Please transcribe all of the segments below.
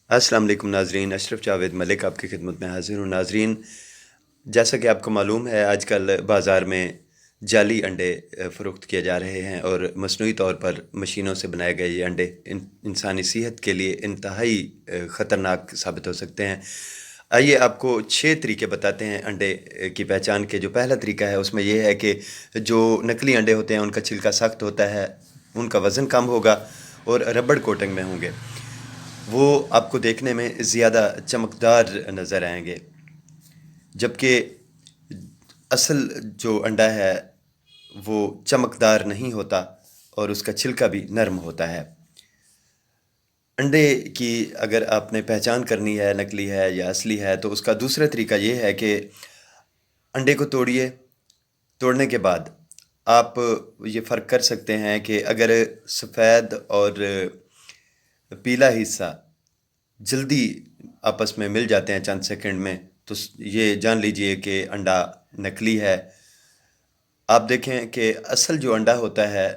السلام علیکم ناظرین، اشرف جاوید ملک آپ کی خدمت میں حاضر ہوں۔ ناظرین، جیسا کہ آپ کو معلوم ہے، آج کل بازار میں جعلی انڈے فروخت کیے جا رہے ہیں، اور مصنوعی طور پر مشینوں سے بنائے گئے یہ انڈے انسانی صحت کے لیے انتہائی خطرناک ثابت ہو سکتے ہیں۔ آئیے آپ کو 6 طریقے بتاتے ہیں انڈے کی پہچان کے۔ جو پہلا طریقہ ہے اس میں یہ ہے کہ جو نقلی انڈے ہوتے ہیں ان کا چھلکا سخت ہوتا ہے، ان کا وزن کم ہوگا اور ربڑ کوٹنگ میں ہوں گے، وہ آپ کو دیکھنے میں زیادہ چمکدار نظر آئیں گے، جبکہ اصل جو انڈا ہے وہ چمکدار نہیں ہوتا اور اس کا چھلکا بھی نرم ہوتا ہے۔ انڈے کی اگر آپ نے پہچان کرنی ہے نقلی ہے یا اصلی ہے، تو اس کا دوسرا طریقہ یہ ہے کہ انڈے کو توڑیے۔ توڑنے کے بعد آپ یہ فرق کر سکتے ہیں کہ اگر سفید اور پیلا حصہ جلدی آپس میں مل جاتے ہیں چند سیکنڈ میں، تو یہ جان لیجئے کہ انڈا نکلی ہے۔ آپ دیکھیں کہ اصل جو انڈا ہوتا ہے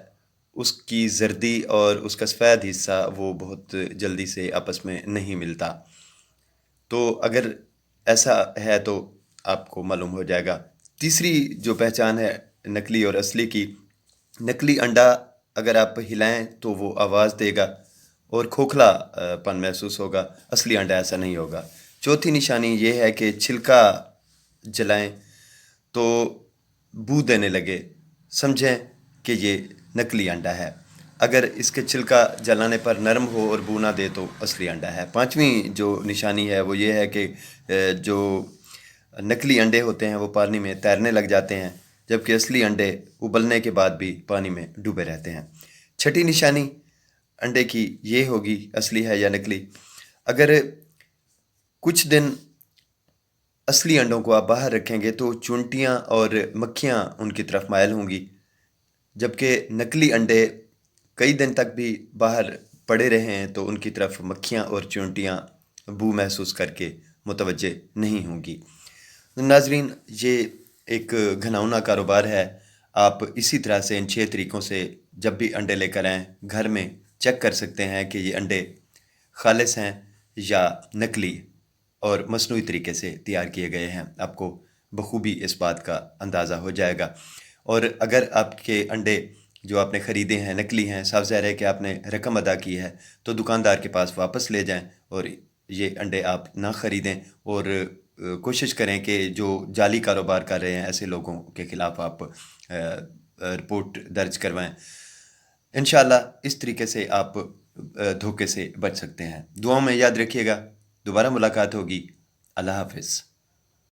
اس کی زردی اور اس کا سفید حصہ وہ بہت جلدی سے آپس میں نہیں ملتا۔ تو اگر ایسا ہے تو آپ کو معلوم ہو جائے گا۔ تیسری جو پہچان ہے نکلی اور اصلی کی، نکلی انڈا اگر آپ ہلائیں تو وہ آواز دے گا اور کھوکھلا پن محسوس ہوگا، اصلی انڈا ایسا نہیں ہوگا۔ چوتھی نشانی یہ ہے کہ چھلکا جلائیں تو بو دینے لگے، سمجھیں کہ یہ نکلی انڈا ہے۔ اگر اس کے چھلکا جلانے پر نرم ہو اور بو نہ دے تو اصلی انڈا ہے۔ پانچویں جو نشانی ہے وہ یہ ہے کہ جو نکلی انڈے ہوتے ہیں وہ پانی میں تیرنے لگ جاتے ہیں، جبکہ اصلی انڈے ابلنے کے بعد بھی پانی میں ڈوبے رہتے ہیں۔ چھٹی نشانی انڈے کی یہ ہوگی اصلی ہے یا نکلی، اگر کچھ دن اصلی انڈوں کو آپ باہر رکھیں گے تو چونٹیاں اور مکھیاں ان کی طرف مائل ہوں گی، جبکہ نکلی انڈے کئی دن تک بھی باہر پڑے رہیں تو ان کی طرف مکھیاں اور چونٹیاں بو محسوس کر کے متوجہ نہیں ہوں گی۔ ناظرین، یہ ایک گھناؤنا کاروبار ہے۔ آپ اسی طرح سے ان 6 طریقوں سے جب بھی انڈے لے کر آئیں گھر میں چیک کر سکتے ہیں کہ یہ انڈے خالص ہیں یا نکلی اور مصنوعی طریقے سے تیار کیے گئے ہیں۔ آپ کو بخوبی اس بات کا اندازہ ہو جائے گا۔ اور اگر آپ کے انڈے جو آپ نے خریدے ہیں نکلی ہیں، صاف ظاہر ہے کہ آپ نے رقم ادا کی ہے، تو دکاندار کے پاس واپس لے جائیں اور یہ انڈے آپ نہ خریدیں، اور کوشش کریں کہ جو جعلی کاروبار کر رہے ہیں ایسے لوگوں کے خلاف آپ رپورٹ درج کروائیں۔ انشاءاللہ اس طریقے سے آپ دھوکے سے بچ سکتے ہیں۔ دعاؤں میں یاد رکھیے گا۔ دوبارہ ملاقات ہوگی۔ اللہ حافظ۔